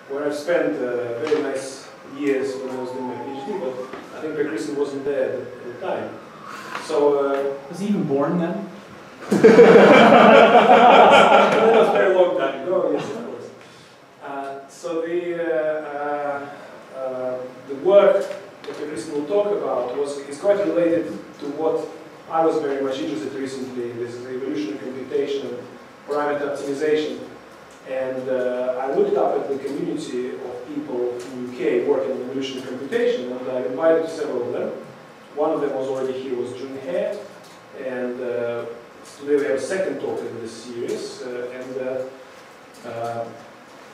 where I've spent very nice years when I was doing my PhD, but I think Kristian wasn't there at the time. So was he even born then? That was a very long time ago, yes, of course. So the work that Kristian will talk about is quite related to what I was very much interested in recently. This is evolutionary computation and parameter optimization. And I looked up at the community of people in the UK working in evolutionary computation, and I invited several of them. One of them was already here, was Lehre, and today we have a second talk in this series.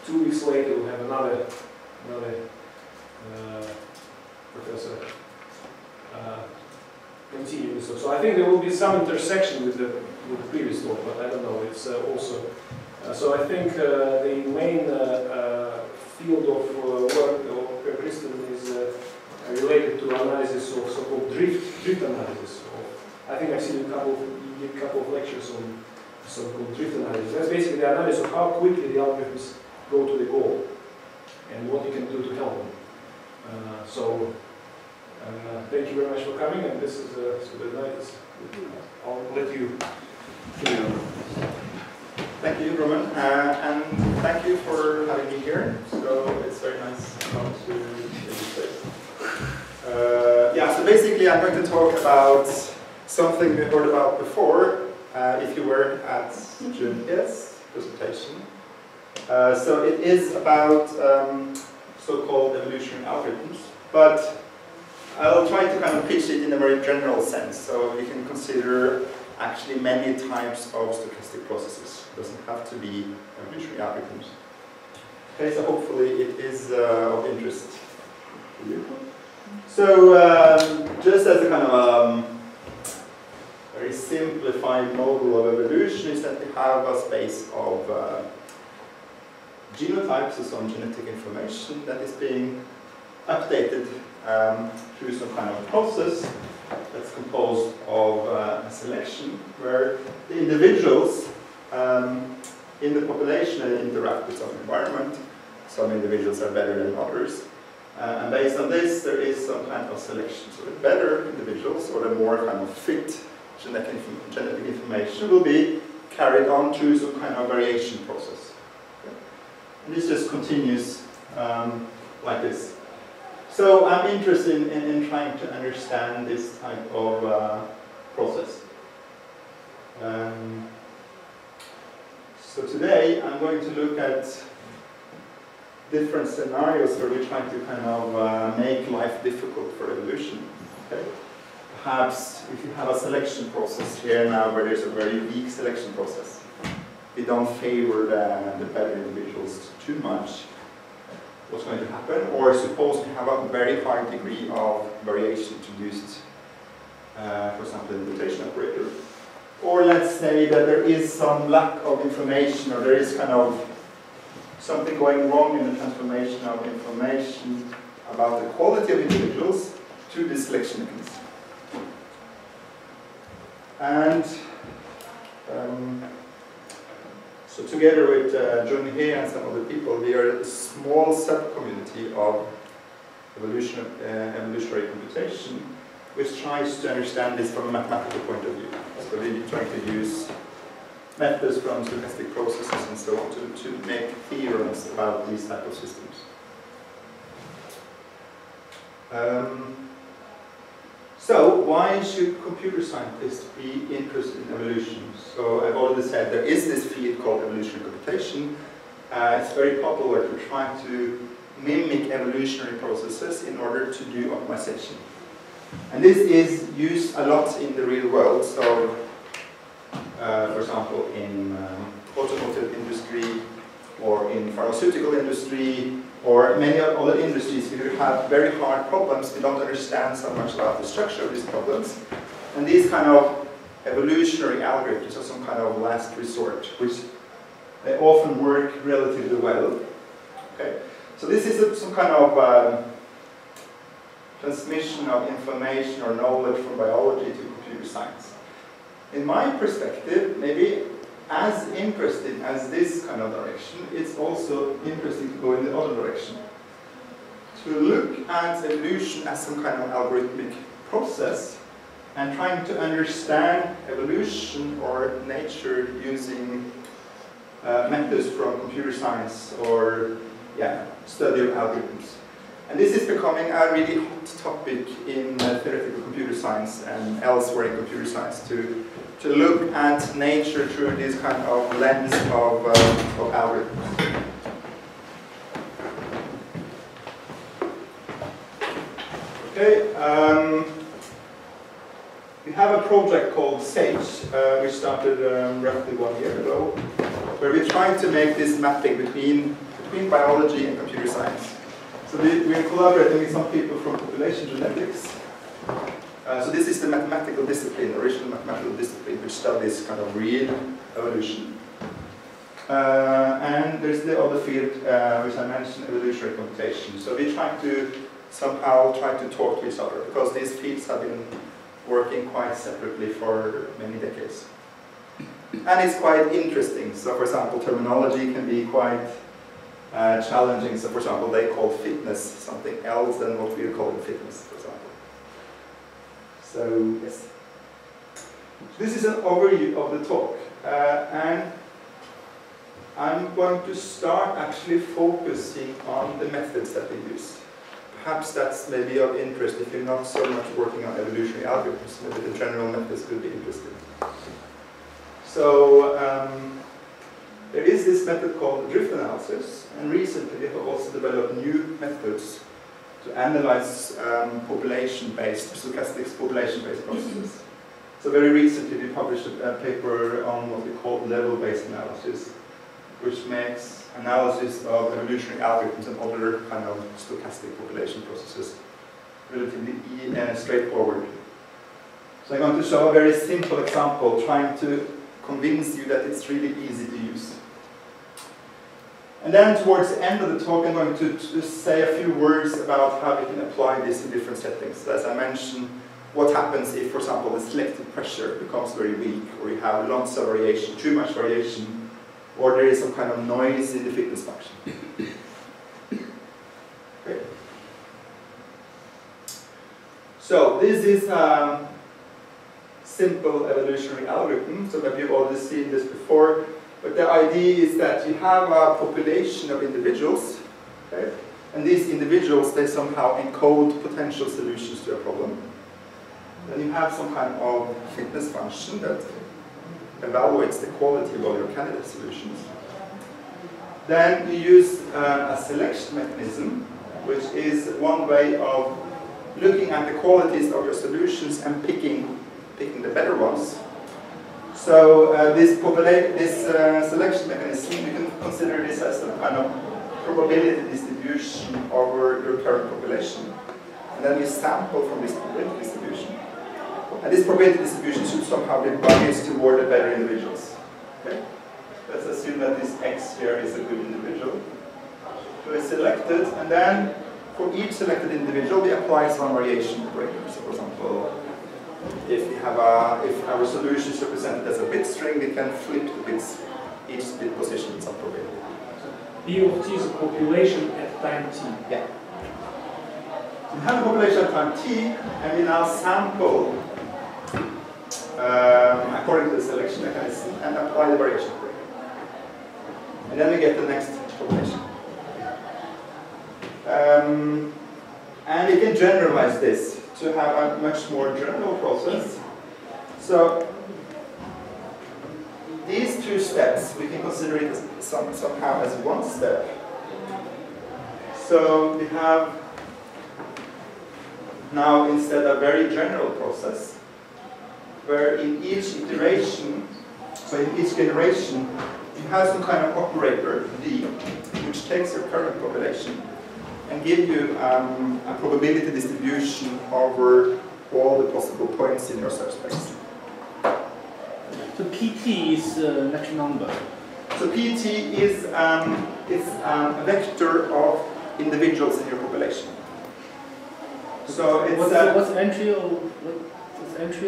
2 weeks later we'll have another professor continuing this talk. So I think there will be some intersection with the previous talk, but I don't know. It's also. So I think the main field of work of Kristian is related to analysis of so-called drift analysis. I think I've seen a couple of lectures on so-called drift analysis. That's basically the analysis of how quickly the algorithms go to the goal and what you can do to help them. Thank you very much for coming, and this is the night. I'll let you. Thank you, Roman, and thank you for having me here. So it's very nice to come to this place. Yeah, so basically I'm going to talk about something we heard about before, if you were at Jun's presentation. So it is about so-called evolutionary algorithms, but I'll try to kind of pitch it in a very general sense, so we can consider actually many types of stochastic processes. It doesn't have to be evolutionary algorithms. Okay, so hopefully it is of interest to you. So just as a kind of very simplified model of evolution is that we have a space of genotypes, so some genetic information that is being updated through some kind of process that's composed of a selection where the individuals in the population interact with some environment. Some individuals are better than others. And based on this, there is some kind of selection. So the better individuals, or the more kind of fit genetic information, will be carried on through some kind of variation process. Okay? And this just continues like this. So I'm interested in trying to understand this type of process. So today I'm going to look at different scenarios where we try to kind of make life difficult for evolution. Okay? Perhaps if you have a selection process here now where there's a very weak selection process, we don't favor the better individuals too much. What's going to happen? Or suppose we have a very high degree of variation introduced, for example, in the mutation operator. Or let's say that there is some lack of information, or there is kind of something going wrong in the transformation of information about the quality of individuals to this selection mechanism. And so together with Lehre and some other people, we are a small sub-community of evolutionary computation, which tries to understand this from a mathematical point of view. So we're trying to use methods from stochastic processes and so on to make theorems about these type of systems. So why should computer scientists be interested in evolution? So I've already said there is this field called evolutionary computation. It's very popular to try to mimic evolutionary processes in order to do optimization. And this is used a lot in the real world. So, for example, in automotive industry, or in pharmaceutical industry, or many other industries, we have very hard problems. We don't understand so much about the structure of these problems. And these kind of evolutionary algorithms are some kind of last resort, which they often work relatively well. Okay? So this is some kind of transmission of information or knowledge from biology to computer science. In my perspective, maybe as interesting as this kind of direction, it's also interesting to go in the other direction. To look at evolution as some kind of algorithmic process and trying to understand evolution or nature using methods from computer science or study of algorithms. And this is becoming a really hot topic in theoretical computer science and elsewhere in computer science to look at nature through this kind of lens of algorithms. Okay, we have a project called SAGE, which started roughly 1 year ago, where we tried to make this mapping between biology and computer science. So we're collaborating with some people from population genetics. So this is the mathematical discipline, original mathematical discipline, which studies kind of real evolution. And there's the other field, which I mentioned, evolutionary computation. So we try to somehow try to talk to each other, because these fields have been working quite separately for many decades. And it's quite interesting. So for example, terminology can be quite challenging. So for example, they call fitness something else than what we are calling fitness, for example. So yes. This is an overview of the talk. And I'm going to start actually focusing on the methods that we use. Perhaps that's maybe of interest if you're not so much working on evolutionary algorithms. Maybe the general methods could be interesting. So there is this method called drift analysis, and recently we have also developed new methods to analyze population-based, stochastic population-based processes. So very recently we published a paper on what we call level-based analysis, which makes analysis of evolutionary algorithms and other kind of stochastic population processes relatively straightforward. So I'm going to show a very simple example, trying to convince you that it's really easy to use. And then towards the end of the talk, I'm going to just say a few words about how we can apply this in different settings. So as I mentioned, what happens if, for example, the selective pressure becomes very weak, or you have lots of variation, too much variation, or there is some kind of noise in the fitness function. Okay. So this is a simple evolutionary algorithm. So maybe you've already seen this before. But the idea is that you have a population of individuals, okay? And these individuals, they somehow encode potential solutions to a problem. Then you have some kind of fitness function that evaluates the quality of all your candidate solutions. Then you use a selection mechanism, which is one way of looking at the qualities of your solutions and picking the better ones. So this selection mechanism, you can consider this as some kind of probability distribution over your current population. And then you sample from this probability distribution. And this probability distribution should somehow be biased toward the better individuals. Okay? Let's assume that this X here is a good individual. So it's selected, and then for each selected individual, we apply some variation operator. So for example, if our solution is represented as a bit string, we can flip the bits, each bit position in some probability. P of t is a population at time t. Yeah. We have a population at time t, and we now sample according to the selection mechanism and apply the variation operator. And then we get the next population. And we can generalize this to have a much more general process. So these two steps, we can consider it as somehow as one step. So we have now instead a very general process, where in each iteration, so in each generation, you have some kind of operator, D, which takes your current population and give you a probability distribution over all the possible points in your subspace. So PT is a natural number. So PT is a vector of individuals in your population. So it's what's the entry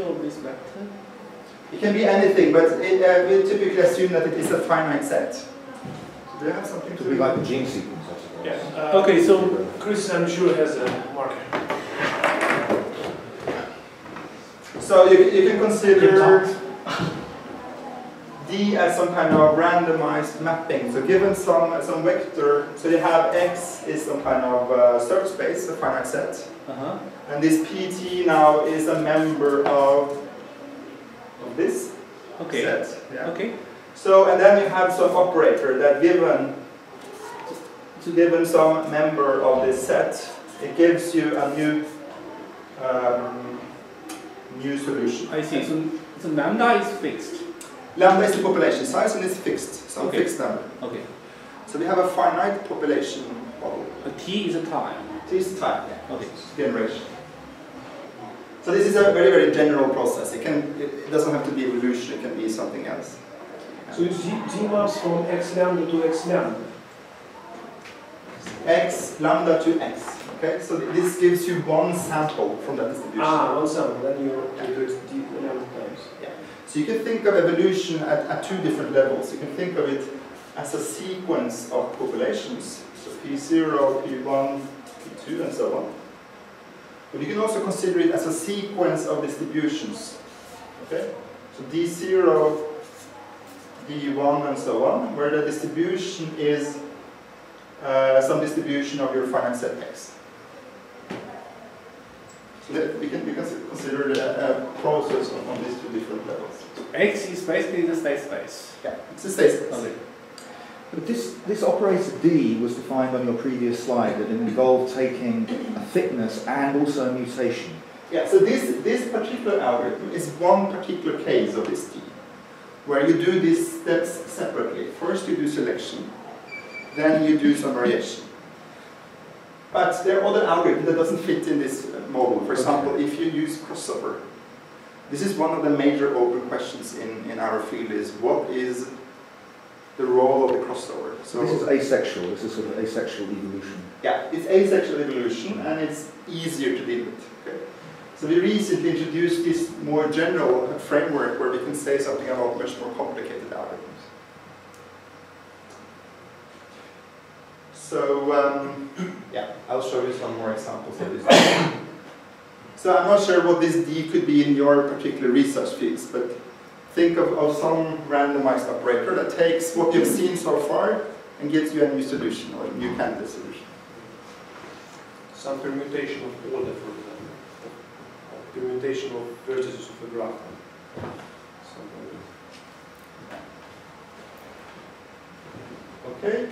of this vector? It can be anything, but we typically assume that it is a finite set. So do you have something to be like the gene sequence, I suppose? Yeah. Okay, so Kristian, I'm sure, has a marker. So you can consider D as some kind of randomized mapping. So given some vector, so you have X is some kind of search space, a finite set. And this PT now is a member of this set. Yeah. Okay. So, and then you have some operator that given some member of this set, it gives you a new new solution. I see. So lambda is fixed. Lambda is the population size and it's fixed, some fixed number. Okay. So we have a finite population model. T is a time. T is time, yeah. Okay. Generation. So this is a very, very general process. It doesn't have to be evolution, it can be something else. So it's G maps from X lambda to X lambda. X lambda to X. Okay, so this gives you one sample from that distribution. Ah, one sample, then you do it D lambda times. Yeah. So you can think of evolution at two different levels. You can think of it as a sequence of populations. So P0, P1, P2, and so on. But you can also consider it as a sequence of distributions. Okay? So D0, D1, and so on, where the distribution is some distribution of your finite set X. So that we can consider a process on these two different levels. X is basically the state space. Yeah, it's a state space. Okay. But this operator D was defined on your previous slide, that it involved taking a thickness and also a mutation. Yeah, so this particular algorithm is one particular case of this D, where you do these steps separately. First you do selection, then you do some variation. But there are other algorithms that doesn't fit in this model. For example, if you use crossover, this is one of the major open questions in our field is what is the role of the crossover. So this is asexual, this is sort of asexual evolution. Yeah, it's asexual evolution and it's easier to deal with. Okay? So we recently introduced this more general framework where we can say something about much more complicated algorithms. So, yeah, I'll show you some more examples of this. So I'm not sure what this D could be in your particular research fields, but think of some randomized operator that takes what you've seen so far and gives you a new solution or a new candidate solution. Some permutation of order, for example. Permutation of vertices of a graph. Okay.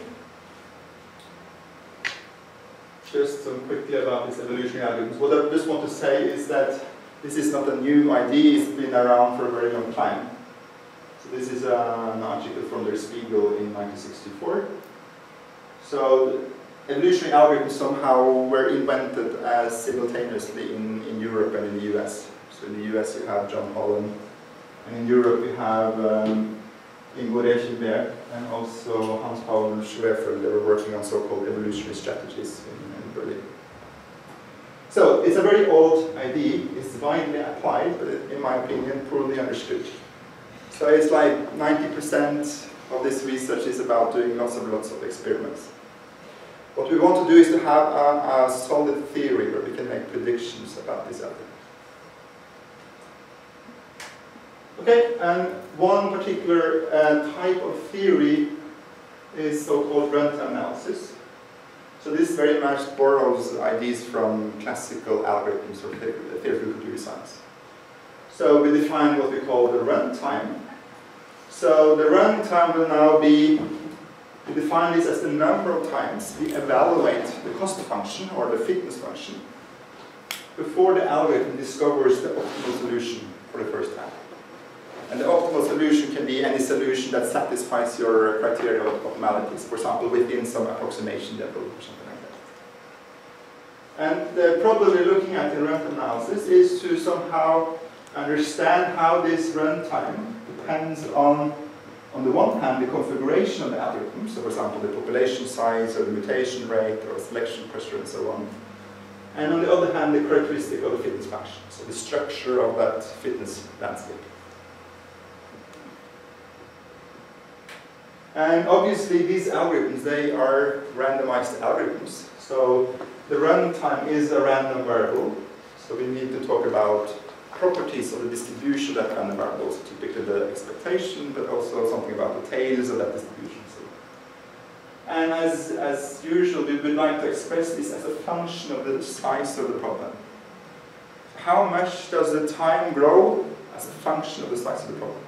Just quickly about this evolutionary algorithms. What I just want to say is that this is not a new idea, it's been around for a very long time. So this is an article from Der Spiegel in 1964. So evolutionary algorithms somehow were invented as simultaneously in Europe and in the US. So in the US you have John Holland, and in Europe you have Ingo Reichenberg and also Hans Paul Schwefel. They were working on so-called evolutionary strategies in Berlin. So it's a very old idea. It's widely applied, but in my opinion, poorly understood. So it's like 90% of this research is about doing lots of experiments. What we want to do is to have a solid theory where we can make predictions about this algorithm. Okay, and one particular type of theory is so-called runtime analysis. So this very much borrows ideas from classical algorithms or theoretical computer science. So we define what we call the runtime. So the runtime will now be, we define this as the number of times we evaluate the cost function or the fitness function before the algorithm discovers the optimal solution for the first time. And the optimal solution can be any solution that satisfies your criteria of optimalities, for example, within some approximation level or something like that. And the problem we're looking at in runtime analysis is to somehow understand how this runtime depends on the one hand, the configuration of the algorithm, so for example, the population size or the mutation rate or selection pressure and so on. And on the other hand, the characteristic of the fitness function, so the structure of that fitness landscape. And obviously these algorithms, they are randomized algorithms. So the runtime is a random variable. So we need to talk about properties of the distribution of that random variable, so typically the expectation, but also something about the tails of that distribution. And as usual, we would like to express this as a function of the size of the problem. How much does the time grow as a function of the size of the problem?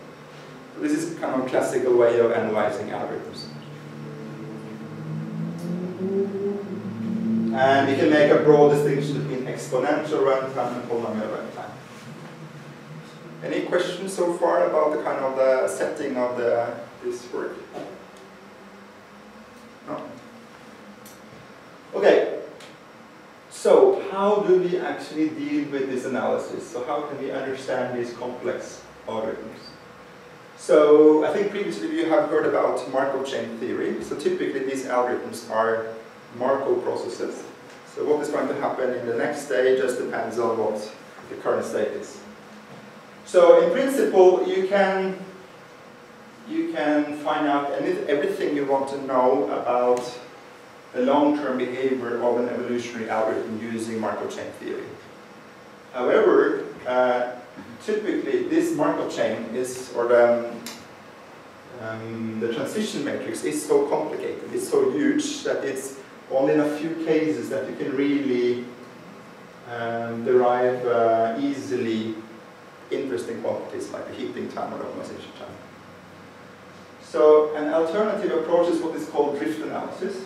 So this is kind of a classical way of analyzing algorithms. And we can make a broad distinction between exponential runtime and polynomial runtime. Any questions so far about the kind of the setting of this work? No? Okay. So how do we actually deal with this analysis? So how can we understand these complex algorithms? So I think previously you have heard about Markov chain theory. So typically these algorithms are Markov processes. So what is going to happen in the next stage just depends on what the current state is. So in principle you can find out everything you want to know about the long-term behavior of an evolutionary algorithm using Markov chain theory. However, typically this Markov chain is, or the transition matrix is so complicated, it's so huge that it's only in a few cases that you can really derive easily interesting quantities like the heating time or the optimization time. So an alternative approach is what is called drift analysis.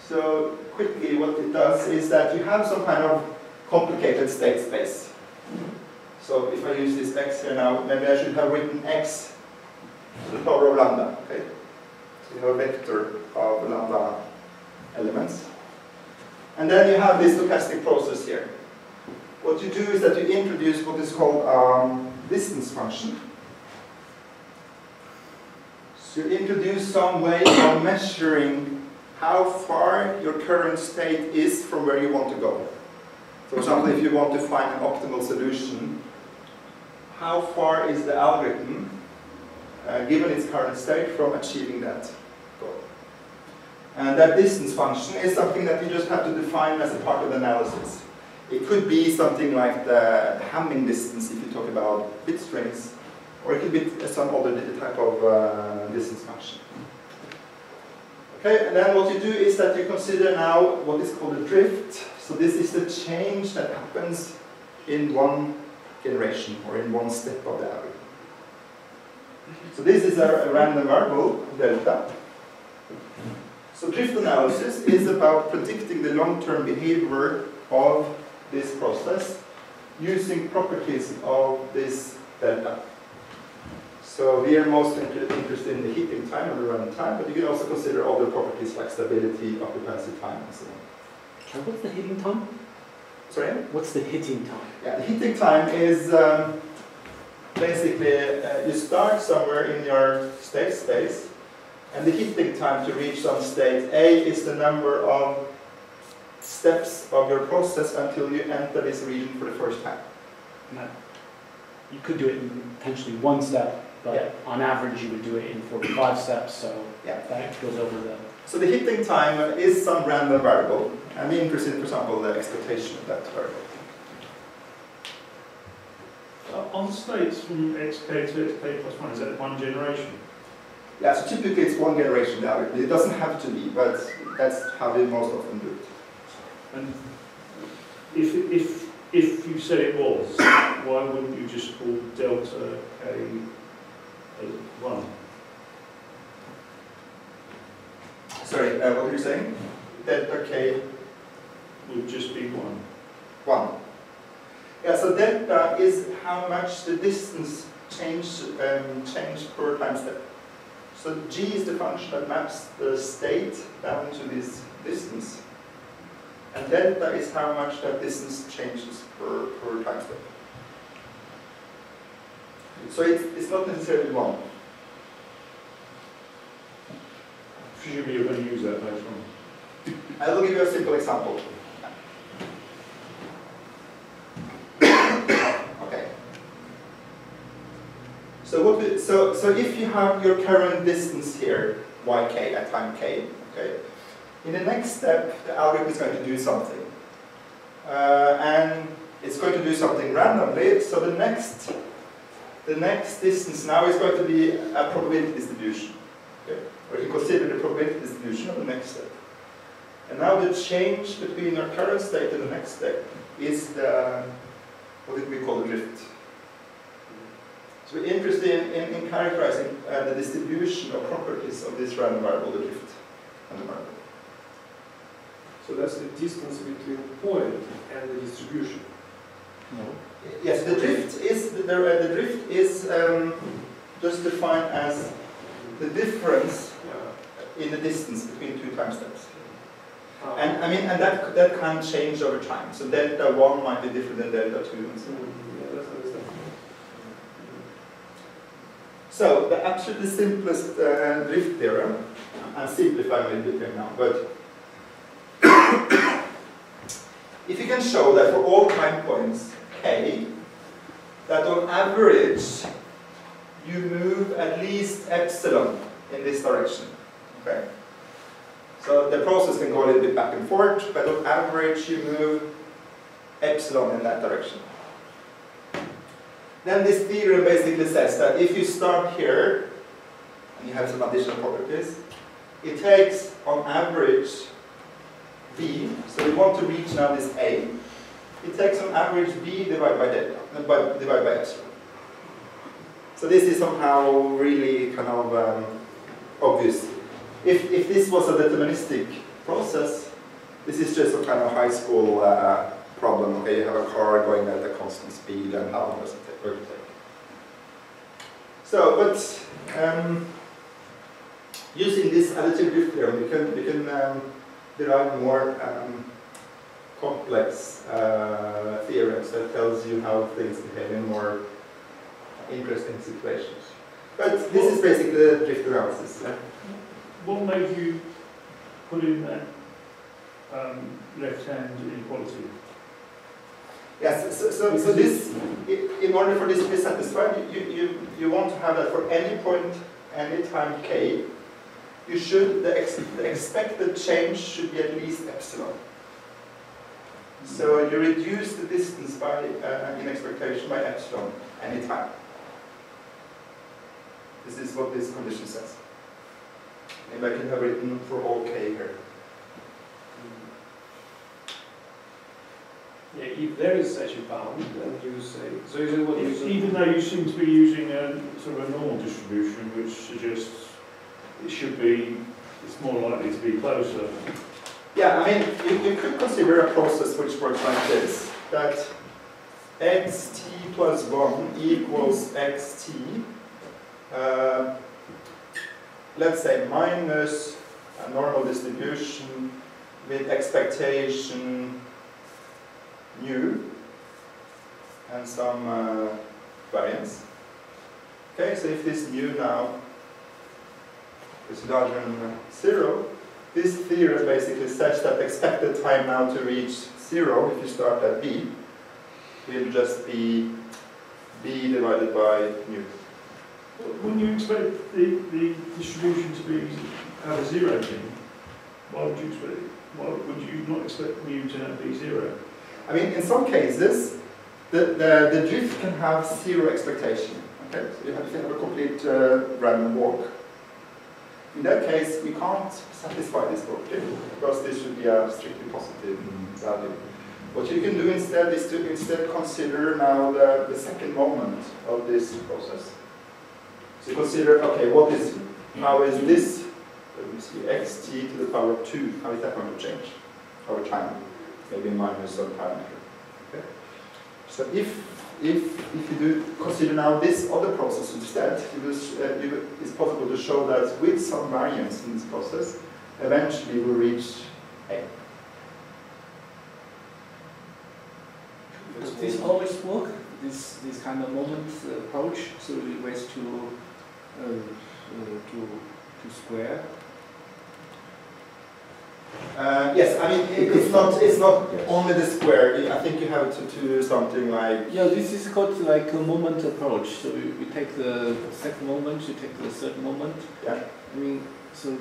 So quickly what it does is that you have some kind of complicated state space. So if I use this x here now, maybe I should have written x to the power of lambda. Okay? So you have a vector of lambda elements. And then you have this stochastic process here. What you do is that you introduce what is called distance function. So you introduce some way of measuring how far your current state is from where you want to go. So for example, if you want to find an optimal solution, how far is the algorithm, given its current state, from achieving that goal? And that distance function is something that you just have to define as a part of the analysis. It could be something like the Hamming distance if you talk about bit strings, or it could be some other type of distance function. Okay, and then what you do is that you consider now what is called a drift. So this is the change that happens in one generation or in one step of the algorithm. So this is a random variable, delta. So drift analysis is about predicting the long-term behavior of this process using properties of this delta. So we are most interested in the heating time or the run time, but you can also consider other properties like stability, occupancy time, and so on. What's the hitting time? Sorry? What's the hitting time? Yeah, the hitting time is basically you start somewhere in your state space, and the hitting time to reach some state A is the number of steps of your process until you enter this region for the first time. No. You could do it in potentially one step, but on average you would do it in 45 steps, so that goes over the... So the hitting time is some random variable. I'm interested in, for example, the expectation of that variable. On states from xk to xk plus 1, is that one generation? Yeah, so typically it's one generation now. It doesn't have to be, but that's how they most often do it. And if you said it was, why wouldn't you just call delta k 1? Sorry, what were you saying? Delta k Would just be 1. 1. Yeah, so delta is how much the distance change per time step. So g is the function that maps the state down to this distance. And delta is how much that distance changes per time step. So it's not necessarily 1. Presumably you're going to use that later on. I will give you a simple example. Okay. So if you have your current distance here, yk at time k, okay, in the next step the algorithm is going to do something, and it's going to do something randomly. So the next distance now is going to be a probability distribution. Okay? Or you consider the probability distribution of the next step. And now the change between our current state and the next step is the, what did we call the drift? So we're interested in characterizing the distribution of properties of this random variable, the drift and the variable. So that's the distance between the point and the distribution. No. Yes, the drift is just defined as the difference in the distance between two time steps. And I mean, and that can change over time. So delta 1 might be different than delta 2 and so on. Yeah, that's understandable. So the absolutely simplest drift theorem, I'm simplifying a little bit here now, but if you can show that for all time points k, that on average you move at least epsilon in this direction. Okay? So the process can go a little bit back and forth, but on average you move epsilon in that direction. Then this theorem basically says that if you start here, and you have some additional properties, it takes on average b, so we want to reach now this a, it takes on average b divided by delta, divided by epsilon. So this is somehow really kind of obvious. If this was a deterministic process, this is just a kind of high school problem. Okay, you have a car going at a constant speed, and how long does it take? So, but using this additive drift theorem, we can derive more complex theorems that tells you how things behave in more interesting situations. But this is basically the drift analysis. Yeah? What made you put in that left-hand inequality? Yes, so this, in order for this to be satisfied, you want to have that for any point, any time k, you should, the expected change should be at least epsilon. So you reduce the distance by, in expectation by epsilon any time. This is what this condition says. Maybe I can have written for all k here. Yeah, if there is such a bound, then you say, so is it what you say? Even though you seem to be using a sort of a normal distribution, which suggests it should be, it's more likely to be closer. Yeah, I mean, you could consider a process which works like this, that xt plus 1 equals xt, let's say minus a normal distribution with expectation mu and some variance. Okay, so if this mu now is larger than 0, this theorem basically says that the expected time now to reach 0, if you start at b, will just be b divided by mu. When you expect the distribution to have a 0 thing, why would you not expect mu to be 0? I mean, in some cases, the drift can have 0 expectation. Okay, so you have to have a complete random walk. In that case, we can't satisfy this property because this should be a strictly positive value. What you can do instead is to consider now the second moment of this process. So consider, okay, how is this, let me see, xt to the power of 2, how is that going to change over time? Maybe minus some parameter. Okay. So if you do consider now this other process instead, it's possible to show that with some variance in this process, eventually we'll reach A. Does this always work? This kind of moment approach, so ways to square? Yes, I mean it's not only the square. I think you have to do something like. Yeah, this is called like a moment approach. So we take the second moment, you take the third moment. Yeah. I mean, so.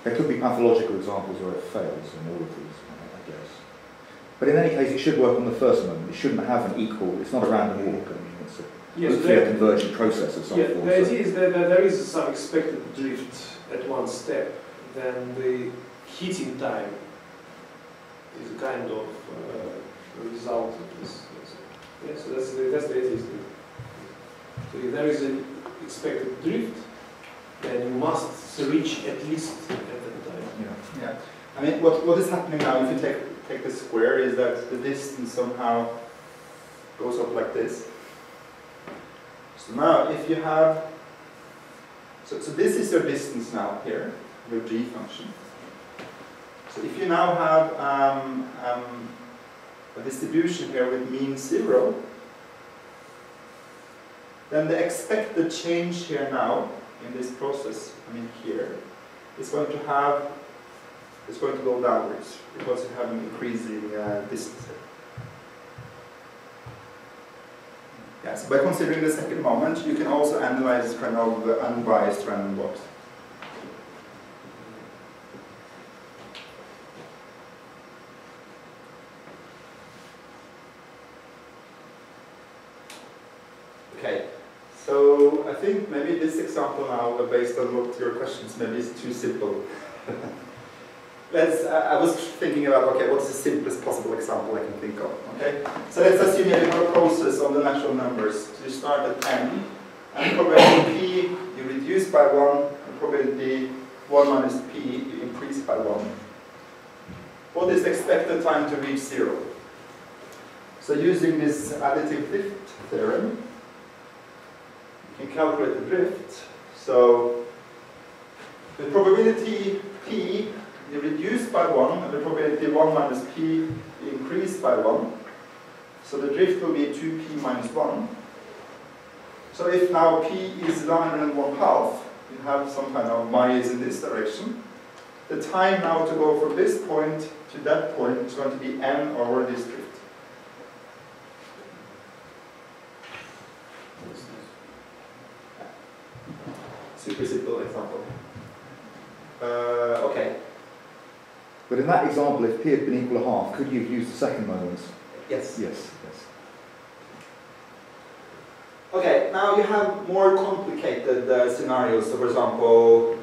There could be pathological examples where it fails in all of these, I guess. But in any case, it should work on the first moment. It shouldn't have an equal. It's not a random walk. I mean, it's hopefully a convergent process of some form. The idea is that there is some expected drift at one step. Then the heating time is a kind of result of this. Yeah, so that's the idea. So if there is an expected drift, then you must reach at least at that time. Yeah. I mean, what is happening now, if you take the square, is that the distance somehow goes up like this. So now, if you have, so this is your distance now here, your g function. So if you now have a distribution here with mean 0, then the expected change here now in this process, I mean here, is going to go downwards because you have an increasing distance here. Yeah, so by considering the second moment, you can also analyze kind of unbiased random walks. Okay, so I think maybe this example now, based on what your questions, maybe is too simple. I was thinking about, okay, what's the simplest possible example I can think of, okay? So let's assume you have a process on the natural numbers. So you start at n, and probability p you reduce by 1, and probability 1 minus p you increase by 1. What is the expected time to reach 0? So using this additive drift theorem, you can calculate the drift. So the probability p you reduce by 1, and the probability 1 minus p you increase by 1. So the drift will be 2p minus 1. So if now p is 9.1/2, you have some kind of bias in this direction. The time now to go from this point to that point is going to be n over this drift. Super simple example. Okay. But in that example, if p had been equal to half, could you have used the second moment? Yes. Yes. Okay, now you have more complicated scenarios. So for example,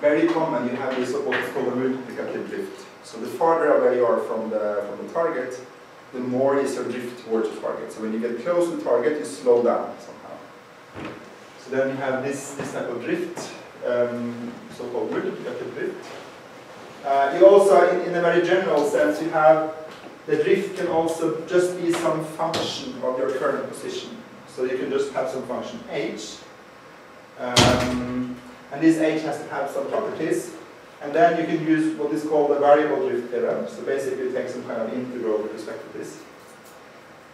very common, you have this what's called a multiplicative drift. So the farther away you are from the target, the more is your drift towards the target. So when you get close to the target, you slow down somehow. So then you have this type of drift, so-called multiplicative drift. You also, in a very general sense, you have the drift can also just be some function of your current position. So you can just have some function h, and this h has to have some properties. And then you can use what is called a variable drift theorem. So basically you take some kind of integral with respect to this.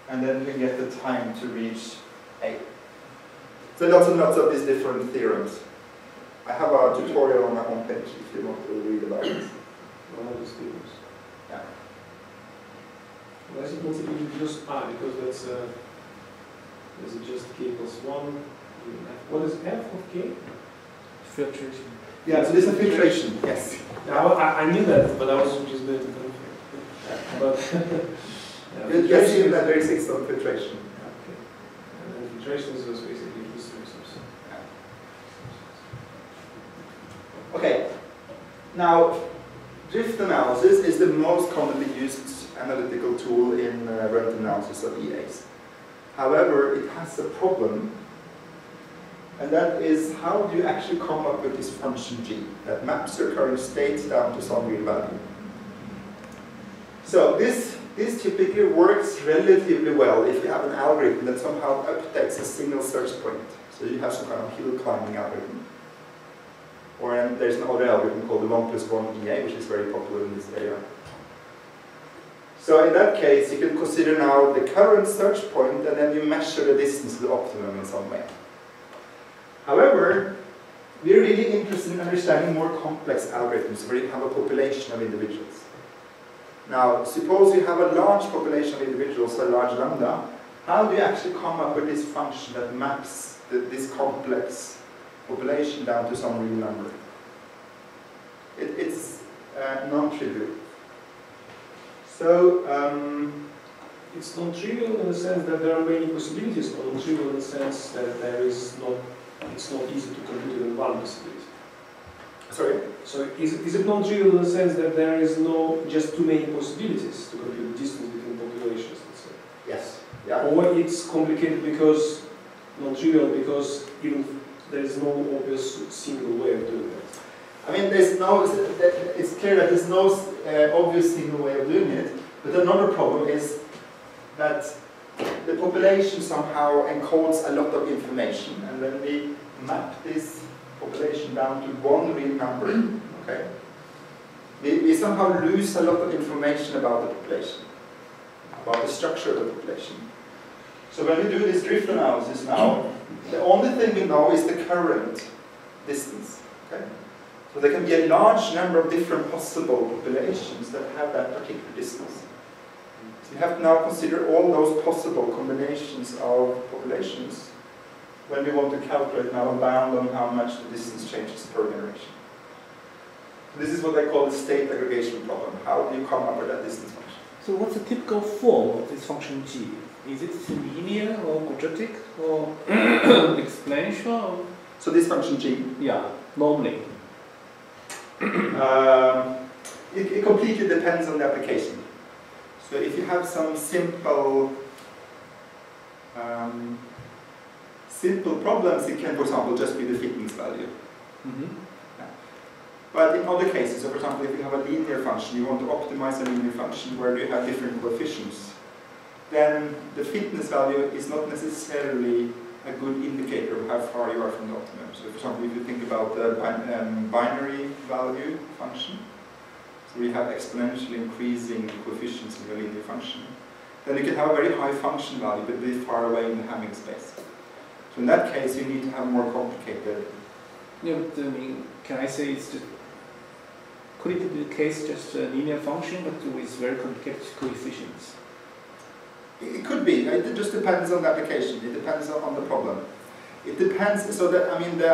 And then you can get the time to reach a. So lots and lots of these different theorems. I have a tutorial on my homepage if you want to read about it. One of these theorems. Yeah. Why is it not just because that's is it just k plus 1? What is f of k? Filtration. Yeah, so this is filtration, yes. I knew that, but I was just going to confirm. But you assume that there exists some filtration. Okay. And then filtration is just basically history source. Okay. Now, drift analysis is the most commonly used analytical tool in random analysis of EAs. However, it has a problem. And that is, how do you actually come up with this function g that maps your current state down to some real value? So this typically works relatively well if you have an algorithm that somehow updates a single search point. So you have some kind of hill climbing algorithm. Or there's another algorithm called the 1+1 EA, which is very popular in this area. So in that case, you can consider now the current search point, and then you measure the distance to the optimum in some way. However, we're really interested in understanding more complex algorithms where you have a population of individuals. Now, suppose you have a large population of individuals, a large lambda. How do you actually come up with this function that maps this complex population down to some real number? It's non-trivial. So, it's non-trivial in the sense that there are many possibilities, but non-trivial in the sense that it's not easy to compute in one possibility. sorry? So is it non-trivial in the sense that there is just too many possibilities to compute the distance between populations, let's say? Yes. Yeah. Or it's complicated because, non-trivial because even there is no obvious single way of doing that? I mean, it's clear that there's no obvious single way of doing it, but another problem is that the population somehow encodes a lot of information, and when we map this population down to one real number, okay, we somehow lose a lot of information about the population, about the structure of the population. So when we do this drift analysis now, the only thing we know is the current distance, okay? So there can be a large number of different possible populations that have that particular distance. So you have to now consider all those possible combinations of populations when we want to calculate now a bound on how much the distance changes per generation. So this is what they call the state aggregation problem. How do you come up with that distance function? So what's the typical form of this function g? Is it linear or quadratic or exponential? So this function g? Yeah, normally. It completely depends on the application. So if you have some simple problems, it can, for example, just be the fitness value. Mm-hmm. Yeah. But in other cases, so for example, if you have a linear function, you want to optimize a linear function where you have different coefficients, then the fitness value is not necessarily a good indicator of how far you are from the optimum. So for example, if you think about the binary value function, so we have exponentially increasing coefficients in your linear function, then you can have a very high function value but be far away in the Hamming space. So in that case, you need to have more complicated. Yeah, but, I mean, can I say it's just, could it be the case just a linear function but with very complicated coefficients? It could be. It just depends on the application. It depends on the problem. It depends. So that, I mean, the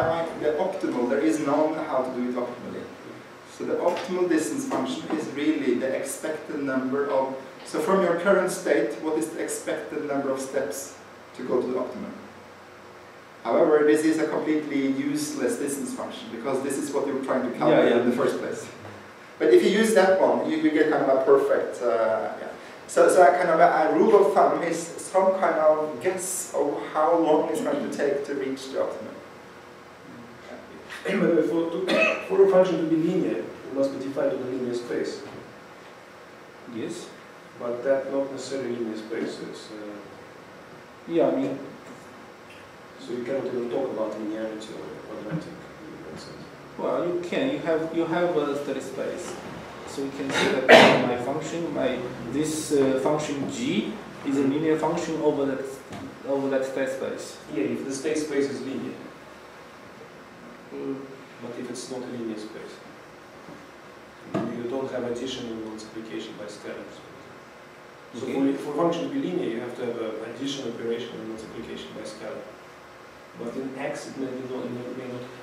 optimal. There is known how to do it optimally. So the optimal distance function is really the expected number of. So from your current state, what is the expected number of steps to go to the optimum? However, this is a completely useless distance function because this is what you're trying to calculate in the first place. But if you use that one, you get kind of a perfect. So kind of a rule of thumb is some kind of guess of how long it's going to take to reach the optimum. For a function to be linear, it must be defined in a linear space. Yes. But that not necessarily linear space. It's, yeah, I mean. So you cannot even talk about linearity or quadratic in that sense. Well, you can. You have a steady space. So we can say that my function, this function g is a linear function over that state space. Yeah, if the state space is linear. But if it's not a linear space, you don't have addition and multiplication by scalars. So Okay. for a function to be linear, you have to have an addition operation and multiplication by scalar. But in X, it may not.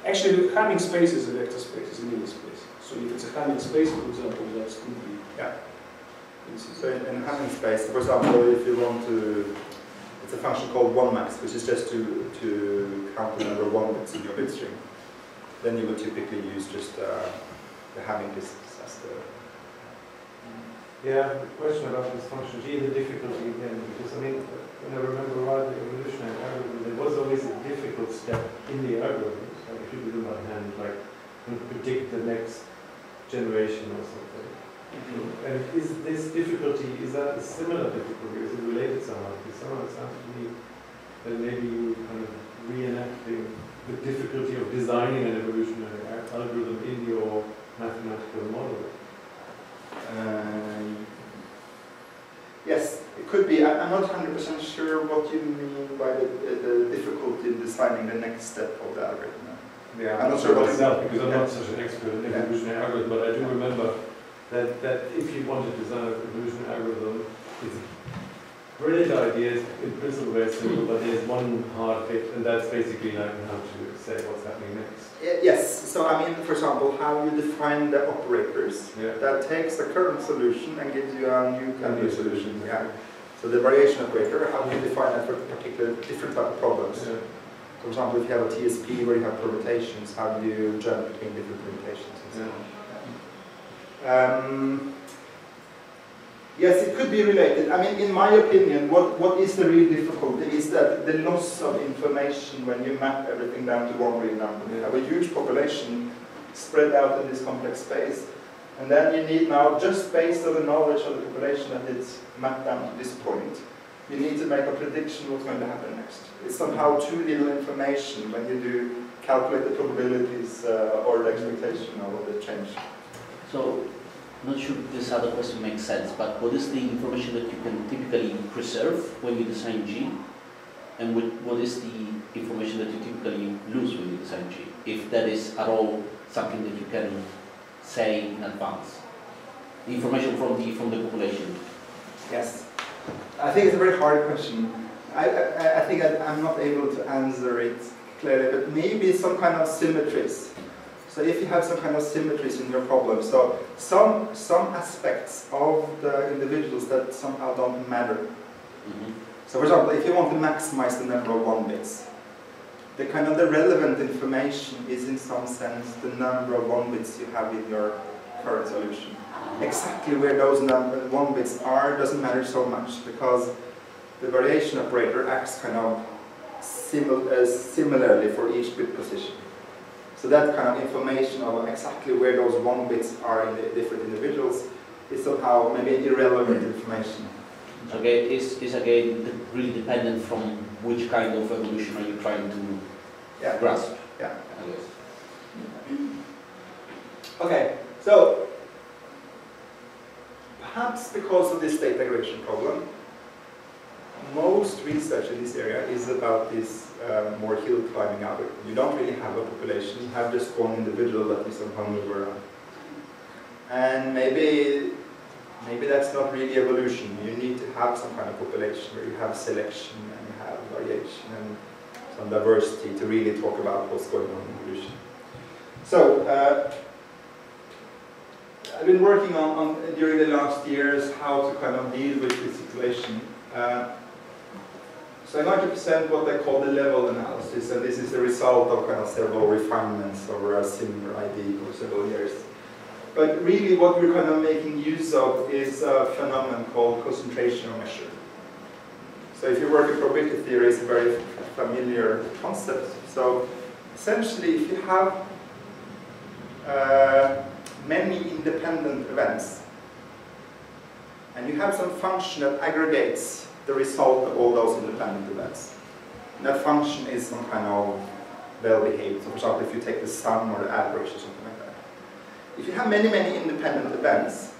Actually, Hamming space is a vector space, it's a linear space. So if it's a Hamming space, for example, that could be. Yeah. So in Hamming space, for example, if you want to, it's a function called 1max, which is just to count the number of 1 bits in your bit string. Then you would typically use just the Hamming distance as the. Yeah, the question about this function g, the difficulty again, because I mean, when I remember right, the evolutionary algorithm, there was always a difficult step in the algorithm. Like if you do by hand, like predict the next generation or something. Mm-hmm. And is this difficulty, is that a similar difficulty? Is it related somehow? Because somehow it sounds to me that maybe you kind of reenacting the difficulty of designing an evolutionary algorithm in your mathematical model. Yes, it could be. I'm not 100% sure what you mean by the difficulty in designing the next step of the algorithm. Yeah, I'm not sure what myself because I'm not such an expert in evolutionary algorithm, but I do remember that if you want to design an evolutionary algorithm, it's brilliant ideas, in principle very simple, but there's one hard bit, and that's basically like how to say what's happening next. Yes, so I mean, for example, how you define the operators that takes the current solution and gives you a new kind of solution. Yeah. So the variation operator, how do you define that for particular different type of problems? Yeah. For example, if you have a TSP where you have permutations, how do you jump between different permutations and so on? Yes, it could be related. I mean, in my opinion, what is the real difficulty is that the loss of information when you map everything down to one real number. You have a huge population spread out in this complex space, and then you need now, just based on the knowledge of the population that it's mapped down to this point, you need to make a prediction what's going to happen next. It's somehow too little information when you do calculate the probabilities or the expectation of the change. So, I'm not sure if this other question makes sense, but what is the information that you can typically preserve when you design G? And what is the information that you typically lose when you design G? If that is at all something that you can say in advance? The information from the population. Yes. I think it's a very hard question. I think I'm not able to answer it clearly, but maybe some kind of symmetries. So if you have some kind of symmetries in your problem, so some aspects of the individuals that somehow don't matter. Mm-hmm. So for example, if you want to maximize the number of 1 bits, the kind of the relevant information is in some sense the number of 1 bits you have in your current solution. Exactly where those 1 bits are doesn't matter so much because the variation operator acts kind of similarly for each bit position. So that kind of information of exactly where those 1 bits are in the different individuals is somehow maybe irrelevant information. Okay, it's again really dependent from which kind of evolution are you trying to grasp. Yeah. Okay, so perhaps because of this data aggregation problem, most research in this area is about this more hill climbing algorithm. You don't really have a population, you have just one individual that you somehow move around. And maybe that's not really evolution. You need to have some kind of population where you have selection and you have variation and some diversity to really talk about what's going on in evolution. So, I've been working on during the last years how to kind of deal with this situation. So I'd like to present what I call the level analysis, and this is the result of kind of several refinements over a similar idea for several years. But really what we're kind of making use of is a phenomenon called concentrational measure. So if you work in probability theory, it's a very familiar concept. So essentially if you have many independent events, and you have some function that aggregates the result of all those independent events. And that function is some kind of well-behaved. So for example, if you take the sum or the average or something like that. If you have many, many independent events,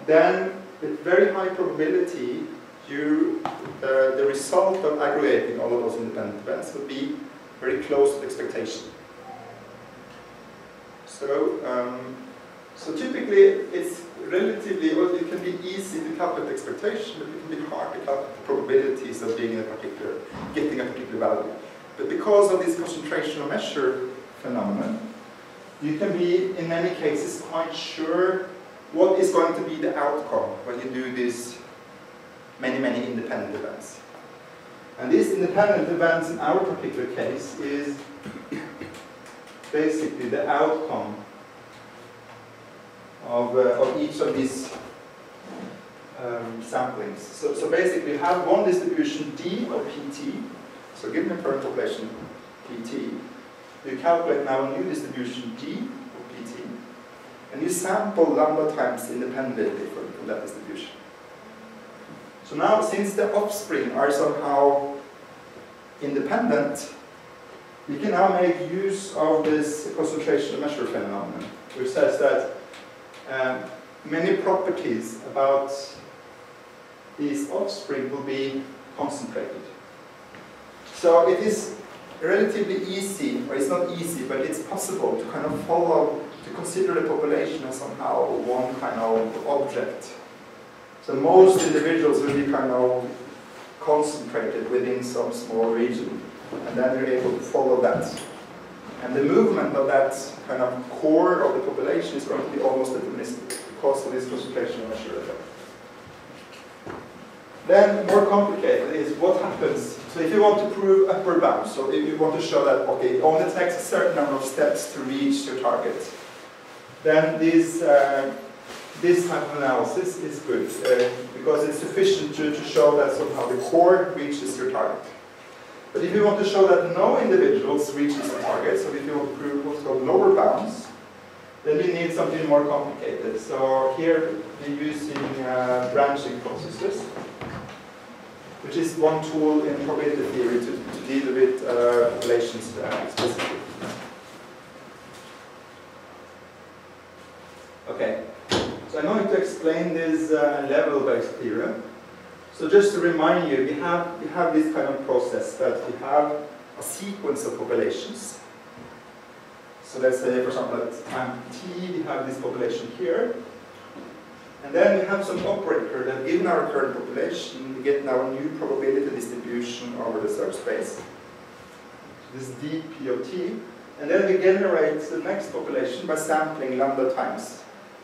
then with very high probability, the result of aggregating all of those independent events would be very close to expectation. So typically, it's relatively, well, it can be easy to calculate expectation, but it can be hard to calculate the probabilities of being in a particular, getting a particular value. But because of this concentrational measure phenomenon, you can be, in many cases, quite sure what is going to be the outcome when you do these many, many independent events. And these independent events, in our particular case, is basically the outcome of each of these samplings. So basically you have one distribution D of PT, so given the current population PT, you calculate now a new distribution G of PT, and you sample lambda times independently from that distribution. So now, since the offspring are somehow independent, we can now make use of this concentration measure phenomenon, which says that many properties about these offspring will be concentrated. So it is relatively easy, or it's not easy, but it's possible to kind of follow, to consider the population as somehow one kind of object. So most individuals will be kind of concentrated within some small region, and then you're able to follow that. And the movement of that kind of core of the population is going to be almost deterministic because of this concentration measure effect. Then, more complicated is what happens. So if you want to prove upper bound, so if you want to show that, okay, it only takes a certain number of steps to reach your target, then this type of analysis is good because it's sufficient to show that somehow the core reaches your target. But if you want to show that no individuals reaches the target, so if you want to prove what's called lower bounds, then you need something more complicated. So here we're using branching processes, which is one tool in probability theory to deal with populations explicitly. Okay, so I'm going to explain this level-based theorem. So just to remind you, we have this kind of process that we have a sequence of populations. So let's say, for example, at time t, we have this population here. And then we have some operator that given our current population, we get now a new probability distribution over the search space. This dp of t. And then we generate the next population by sampling lambda times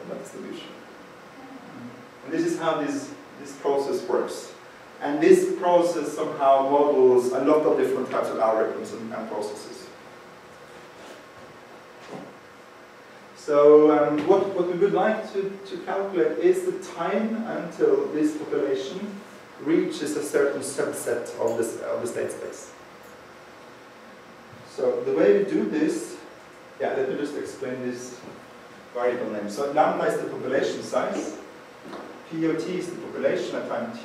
the distribution. And this is how this process works. And this process somehow models a lot of different types of algorithms and processes. So what we would like to calculate is the time until this population reaches a certain subset of the state space. So the way we do this, yeah, let me just explain this variable name. So lambda is the population size, P of t is the population at time t,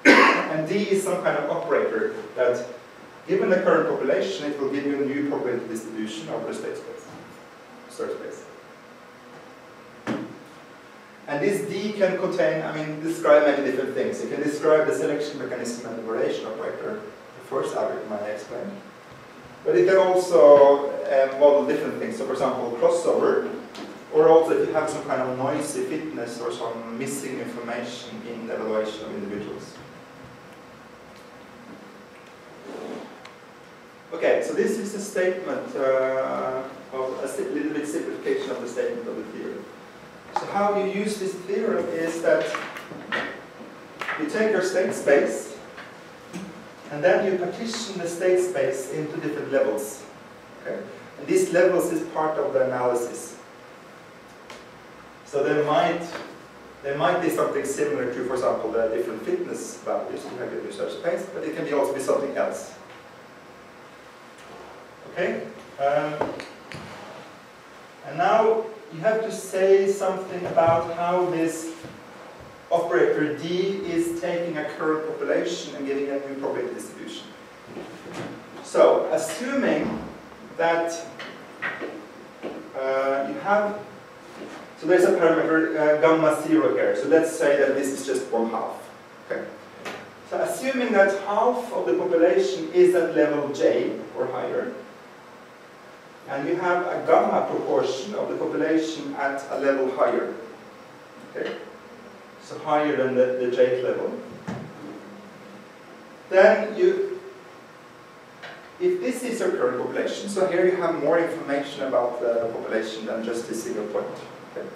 and d is some kind of operator that, given the current population, it will give you a new probability distribution over the state space, search space. And this d can contain, describe many different things. It can describe the selection mechanism and the variation operator, the first algorithm I explained. But it can also model different things. So, for example, crossover, or also if you have some kind of noisy fitness or some missing information in the evaluation of individuals. Okay, so this is a statement of a little bit simplification of the statement of the theorem. So how you use this theorem is that you take your state space and then you partition the state space into different levels. Okay? And these levels is part of the analysis. So there might be something similar to, for example, the different fitness values you have in your search space, but it can also be something else. Okay? And now you have to say something about how this operator D is taking a current population and giving a new probability distribution. So, assuming that you have, so there's a parameter gamma 0 here, so let's say that this is just 1/2. Okay. So assuming that half of the population is at level J or higher, and you have a gamma proportion of the population at a level higher, okay, so higher than the Jth level, then if this is your current population, so here you have more information about the population than just this single point. Okay.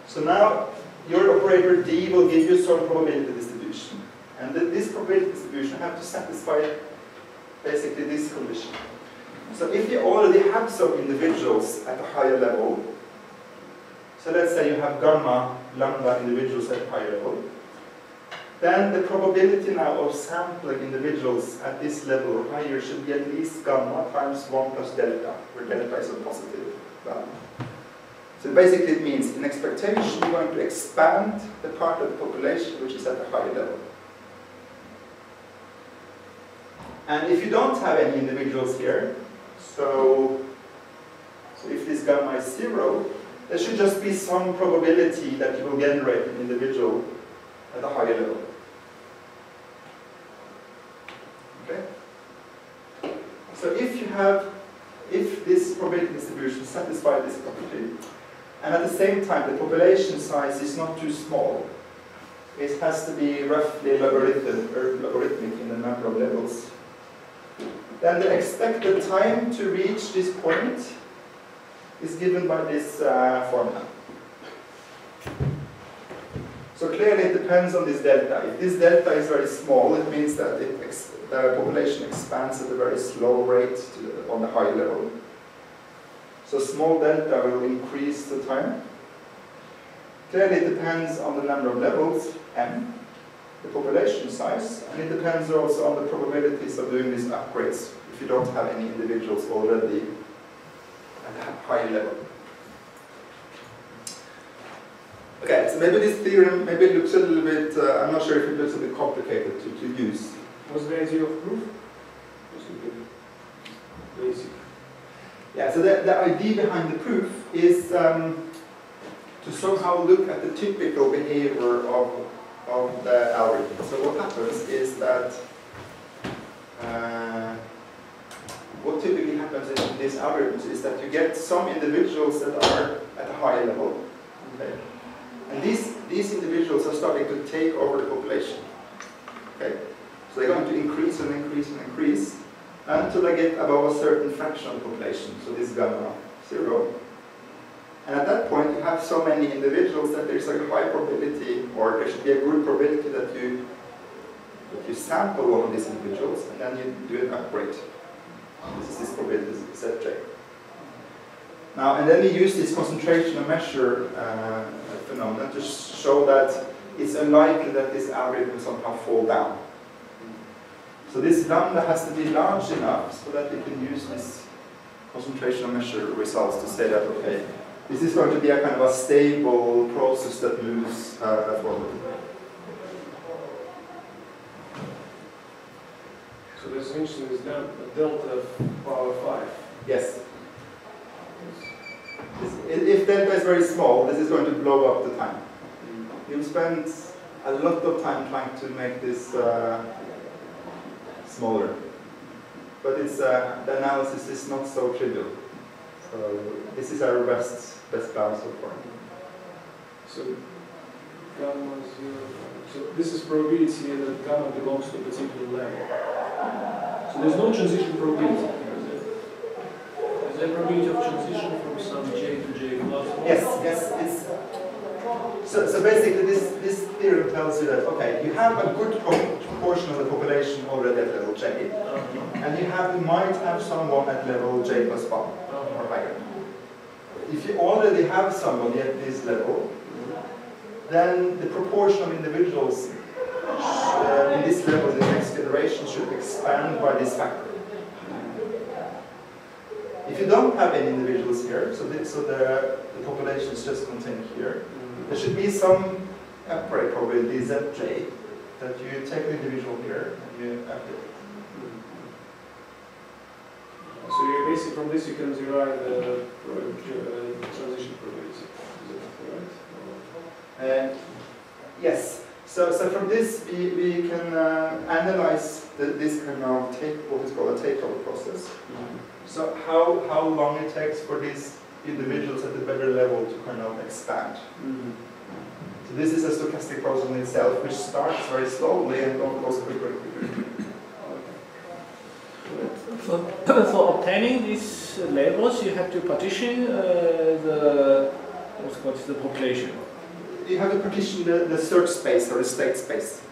So now your operator D will give you some probability distribution, and this probability distribution have to satisfy basically this condition. So if you already have some individuals at a higher level, so let's say you have gamma lambda individuals at a higher level, then the probability now of sampling individuals at this level or higher should be at least gamma times 1 plus delta, where delta is a positive value. So basically it means in expectation you're going to expand the part of the population which is at a higher level. And if you don't have any individuals here, so if this gamma is 0, there should just be some probability that you will generate an individual at a higher level. Okay? if this probability distribution satisfies this property, and at the same time the population size is not too small, it has to be roughly logarithmic in the number of levels, then the expected time to reach this point is given by this formula. So clearly it depends on this delta. If this delta is very small, it means that the population expands at a very slow rate on the high level. So small delta will increase the time. Clearly it depends on the number of levels, m, the population size, and it depends also on the probabilities of doing these upgrades if you don't have any individuals already at a high level. Okay, so maybe this theorem looks a little bit, I'm not sure if it looks a bit complicated to use. What's the idea of proof? Just a bit basic. Yeah, so the idea behind the proof is to somehow look at the typical behavior of the algorithm. So what happens is that what typically happens in these algorithms is that you get some individuals that are at a high level. Okay? And these individuals are starting to take over the population. Okay? So they're going to increase and increase and increase until they get above a certain fraction of the population. So this is gamma 0. And at that point you have so many individuals that there's a high probability, or there should be a good probability that you sample one of these individuals and then you do an upgrade. This is this probability Zj. Now, and then we use this concentration of measure phenomenon to show that it's unlikely that this algorithm will somehow fall down. So this lambda has to be large enough so that we can use this concentration of measure results to say that, okay, this is going to be a kind of a stable process that moves forward. So this interesting is delta power 5. Yes. If delta is very small, this is going to blow up the time. You'll spend a lot of time trying to make this smaller. But it's, the analysis is not so trivial. So this is our best plan so far. So gamma 0. So this is probability that gamma belongs to a particular level. So there's no transition probability. Is there probability of transition from some j to j plus 1? Yes, it's so basically this theorem tells you that, okay, you have a good proportion of the population already at level j, and you might have someone at level j plus 1 or higher. If you already have somebody at this level, then the proportion of individuals in this level in the next generation should expand by this factor. If you don't have any individuals here, so the population is just contained here, there should be some upgrade probability Zj that you take the individual here and you upgrade. So you basically from this you can derive the transition probability. Is that right? Yes. So from this we can analyze this kind of what is called a takeover process. So how long it takes for these individuals at the better level to kind of expand. So this is a stochastic process in itself, which starts very slowly and goes quicker. For obtaining these labels, you have to partition the population. You have to partition the search space or the state space.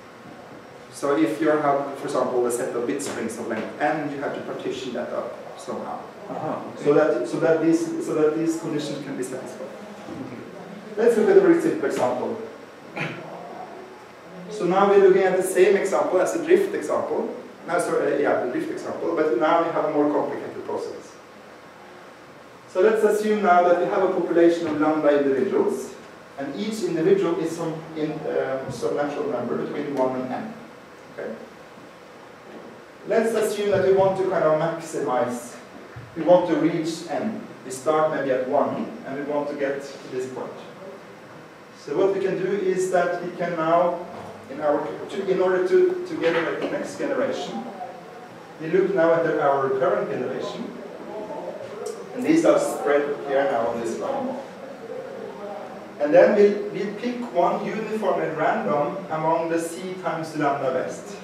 So if you have, for example, a set of bit strings of length n, you have to partition that up somehow, Okay. so that these conditions can be satisfied. Let's look at a very simple example. So now we're looking at the same example as the drift example. The drift example, but now we have a more complicated process. So let's assume now that we have a population of lambda individuals, and each individual is some natural number between 1 and n. Okay? Let's assume that we want to kind of maximize, we want to reach n. We start maybe at 1, and we want to get to this point. So what we can do is that we can now, in order to get the next generation, we look now at our current generation, and these are spread here now on this line. And then we pick one uniform at random among the C times lambda best.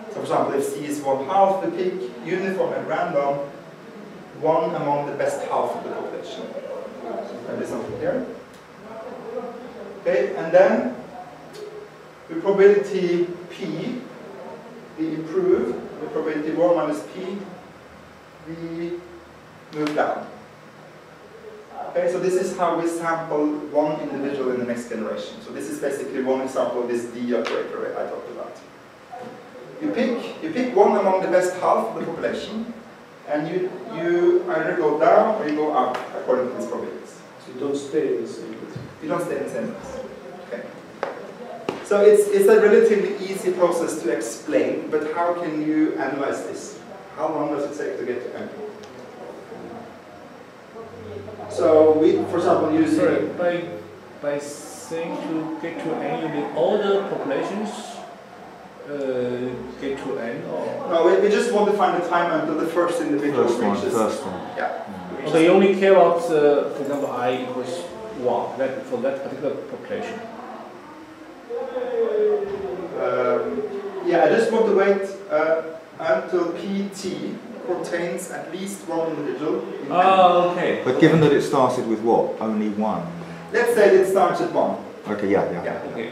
So for example, if C is 1/2, we pick uniform at random one among the best half of the population. So maybe something here. Okay, and then the probability P, we improve, the probability 1 minus P, we move down. Okay, so this is how we sample one individual in the next generation. So this is basically one example of this D operator I talked about. You pick one among the best half of the population, and you either go down or you go up according to these probabilities. So you don't stay in the same place. You don't stay in the same place. Okay. So it's a relatively easy process to explain, but how can you analyze this? How long does it take to get to N? So we, for example, use by saying to get to N, you mean all the populations get to N, or? No, we just want to find the time until the first individual reaches. First one. Yeah. So you only care about, for example, I equals 1 for that particular population. Yeah, I just want to wait until PT contains at least one individual. Oh, okay. But given that it started with what? Only one? Let's say it starts at 1. Okay, yeah. Okay.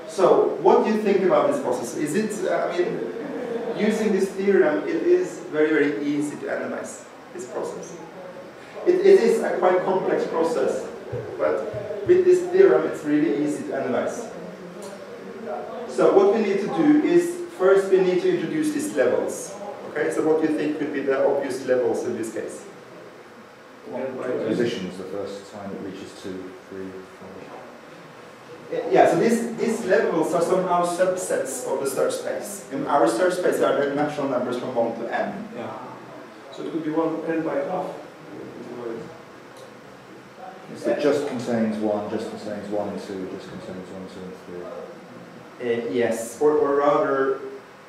So, what do you think about this process? Is it, I mean, using this theorem, it is very, very easy to analyze this process. It is a quite complex process, but with this theorem, it's really easy to analyze. So, what we need to do is, first we need to introduce these levels. Okay, so what do you think would be the obvious levels in this case? Positions the first time it reaches 2, 3, 4. Yeah, so these levels are somehow subsets of the search space. In our search space are the natural numbers from 1 to n. Yeah. So it could be 1 n by half. So it just contains 1, just contains 1 and 2, just contains 1, 2 and 3. Yes, or rather,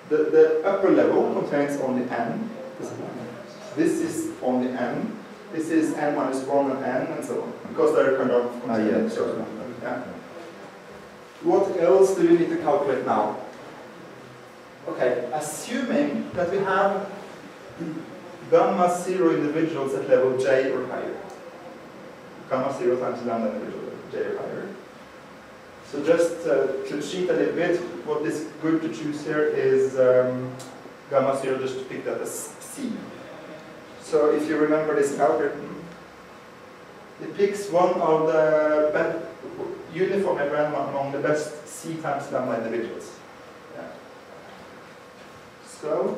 the upper level contains only n. This is only n. This is n minus 1 and n, and so on. Because they're kind of yeah. What else do we need to calculate now? Okay, assuming that we have gamma 0 individuals at level j or higher. Gamma 0 times lambda individual at j or higher. So just to cheat a little bit, what is good to choose here is gamma 0, just to pick that as C. So if you remember this algorithm, it picks one of the uniform at random among the best C times lambda individuals. Yeah. So,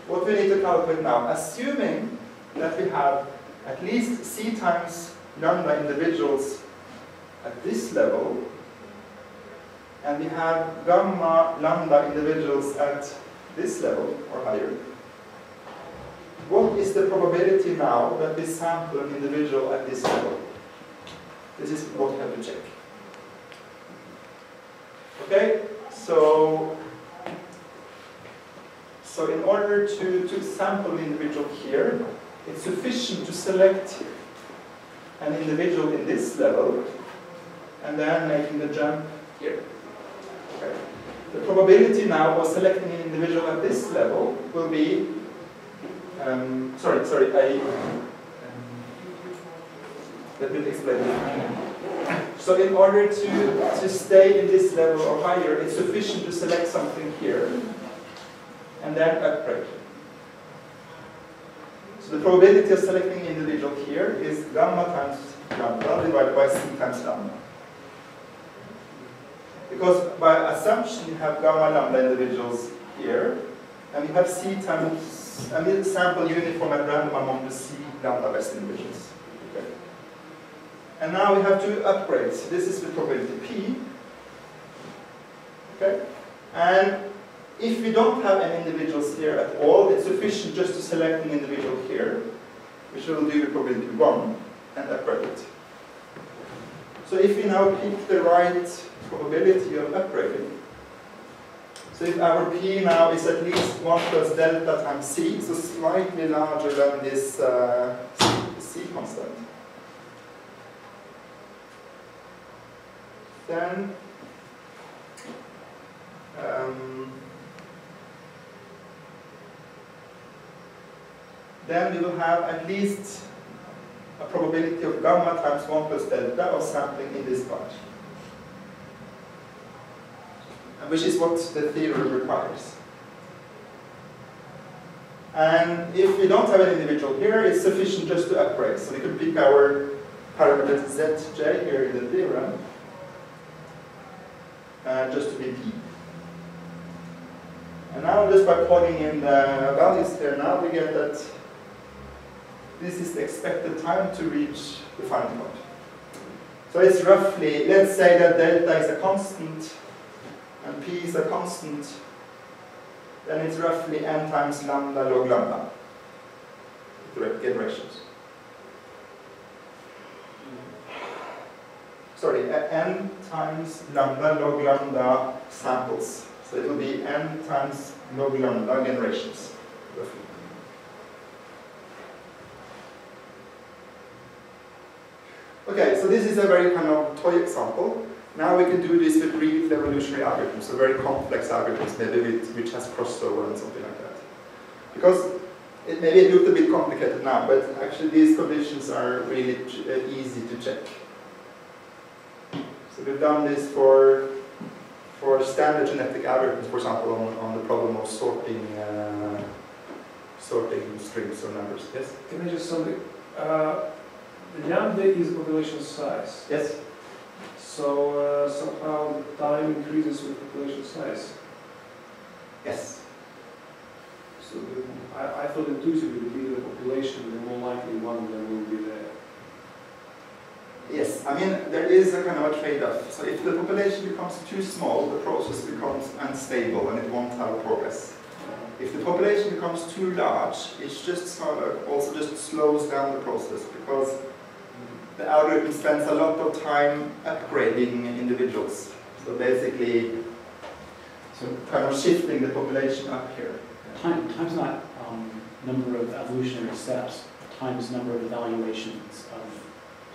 what we need to calculate now, assuming that we have at least C times lambda individuals at this level, and we have gamma lambda individuals at this level or higher, what is the probability now that we sample an individual at this level? This is what we have to check. Okay, so in order to sample an individual here, it's sufficient to select an individual in this level and then making the jump here. Okay. The probability now of selecting an individual at this level will be let me explain it. So in order to stay in this level or higher, it's sufficient to select something here and then upgrade. So the probability of selecting an individual here is gamma times lambda divided by C times lambda. Because by assumption you have gamma lambda individuals here, and you have C times, and we sample uniform at random among the C lambda best individuals. Okay. And now we have two upgrades. This is the probability P. Okay? And if we don't have any individuals here at all, it's sufficient just to select an individual here, which will do the probability 1 and upgrade it. So if we now pick the right probability of upgrading, So if our P now is at least 1 plus delta times C, so slightly larger than this C constant, then we will have at least a probability of gamma times 1 plus delta of sampling in this part, which is what the theorem requires. And if we don't have an individual here, it's sufficient just to upgrade. So we could pick our parameter zj here in the theorem, just to be p. And now just by plugging in the values here, now we get that this is the expected time to reach the final point. So it's roughly, let's say that delta is a constant and p is a constant, then it's roughly n times lambda log lambda, generations. Sorry, n times lambda log lambda samples. So it will be n times log lambda generations, roughly. Okay, so this is a very kind of toy example. Now we can do this with real evolutionary algorithms, so very complex algorithms, maybe which has crossover and something like that. Because maybe it looked a bit complicated now, but actually these conditions are really easy to check. So we've done this for standard genetic algorithms, for example, on the problem of sorting strings or numbers. Yes? Can I just something? Lambda is population size. Yes. So somehow the time increases with population size. Yes. So I thought intuitively the bigger the population, the more likely one of them will be there. Yes, I mean, there is a kind of a trade-off. So if the population becomes too small, the process becomes unstable and it won't have progress. If the population becomes too large, it's just sort of also just slows down the process because the algorithm spends a lot of time upgrading individuals. So basically, kind of shifting the population up here. Time's not number of evolutionary steps. Time is number of evaluations of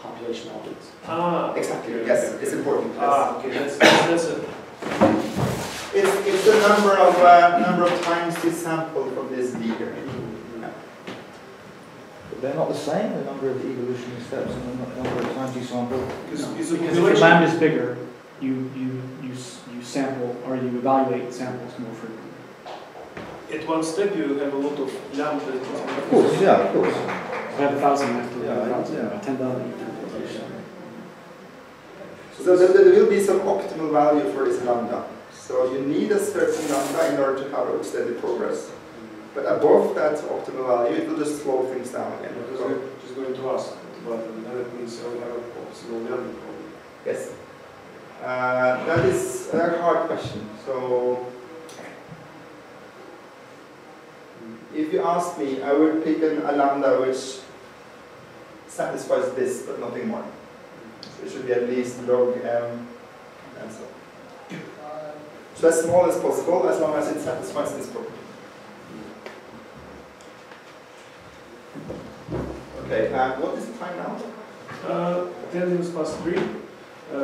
population elements. Ah, exactly. Okay, Yes, okay. it's important. Ah, okay. That's it. It's the number of times you sample from this D here. They're not the same, the number of evolutionary steps and the number of times you sample. Because if your lambda is bigger, you sample or you evaluate samples more frequently. At one step you have a lot of lambda. Of course, yeah, of course. We have 1,000 after Yeah, 10,000. So there will be some optimal value for this lambda. So you need a certain lambda in order to have a steady progress. But above that optimal value, it will just slow things down again. Just going to ask about it, and that means I will have a possible lambda problem. Yes. That is a hard question. So if you ask me, I would pick a lambda which satisfies this, but nothing more. So it should be at least log m and so on. So as small as possible, as long as it satisfies this property. Okay, what is the time now? 10 minutes past 3.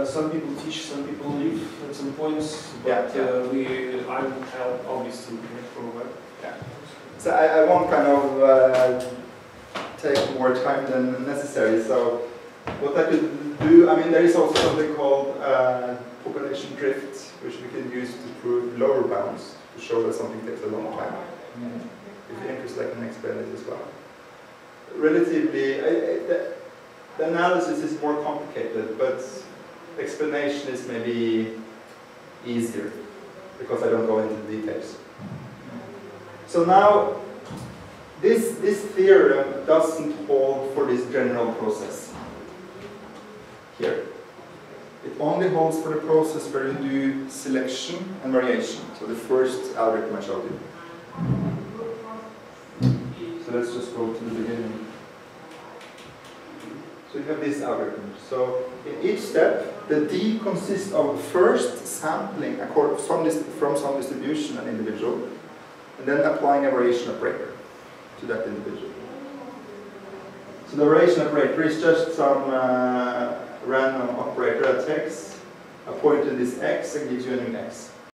Some people teach, some people leave at some points, but I'm obviously from web. Yeah. So I won't kind of take more time than necessary. So what I could do, I mean, there is also something called population drift, which we can use to prove lower bounds to show that something takes a long time. If you're interested, I can explain it as well. Relatively, the analysis is more complicated, but explanation is maybe easier because I don't go into the details. So now, this theorem doesn't hold for this general process here. It only holds for the process where you do selection and variation. So the first algorithm I showed you. So let's just go to the beginning. So So you have this algorithm. So in each step, the D consists of first sampling from some distribution an individual, and then applying a variation operator to that individual. So the variation operator is just some random operator that takes a point in this x and gives you a new x.